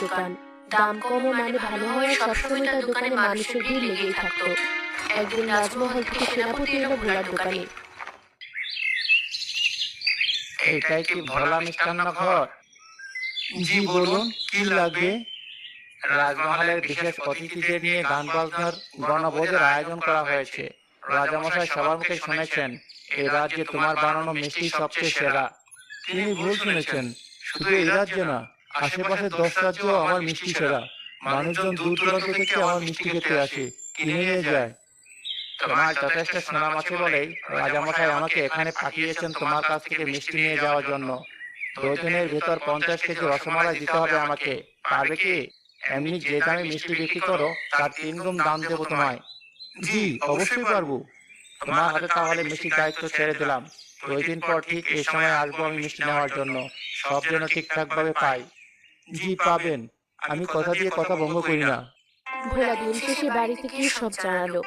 দোকান। দাম কম ও মানে ভালো হওয়ায় সবসময় তার দোকানে মানুষের ভিড় লেগেই থাকতো। একদিন রাজমহল থেকে সেনাপতি এলো ভোলার দোকানে। এটাই কি ভোলা মিষ্টান্ন ঘর? জি বলুন, কি লাগবে? রাজমহলের বিশেষ অতিথিদের নিয়ে গান বাজনার গণভোজের আয়োজন করা হয়েছে। রাজামশাই সবার মুখে শুনেছেন এই রাজ্যে তোমার বানানো মিষ্টি সবচেয়ে সেরা। তিনি ভুল শুনেছেন, শুধু এই রাজ্যে না, আশেপাশে 10 রাজ্য আমার মিষ্টি সেরা। মানুষজন দূর দূরান্ত থেকে আমার মিষ্টি খেতে আসে, কিনে নিয়ে যায়। তোমার যথেষ্ট সুনাম আছে বলেই রাজামশাই আমাকে এখানে পাঠিয়েছেন তোমার কাছ থেকে মিষ্টি নিয়ে যাওয়ার জন্য। ডজনের ভেতর 50 কেজি রসমালাই দিতে হবে আমাকে। পারবে কি? এমনি যে দামে মিষ্টি বিক্রি করো তার 3 গুণ দাম দেবো তোমায়। জি, অবশ্যই পারবো। তোমার হাতে তাহলে মিষ্টির দায়িত্ব ছেড়ে দিলাম। 2 দিন পর ঠিক এই সময় আসবো আমি মিষ্টি নেওয়ার জন্য। সব যেন ঠিকঠাক ভাবে পাই। জি পাবেন, আমি কথা দিয়ে কথা ভঙ্গ করি না। ভোলা দিন শেষে বাড়িতে গিয়ে সব জানালো।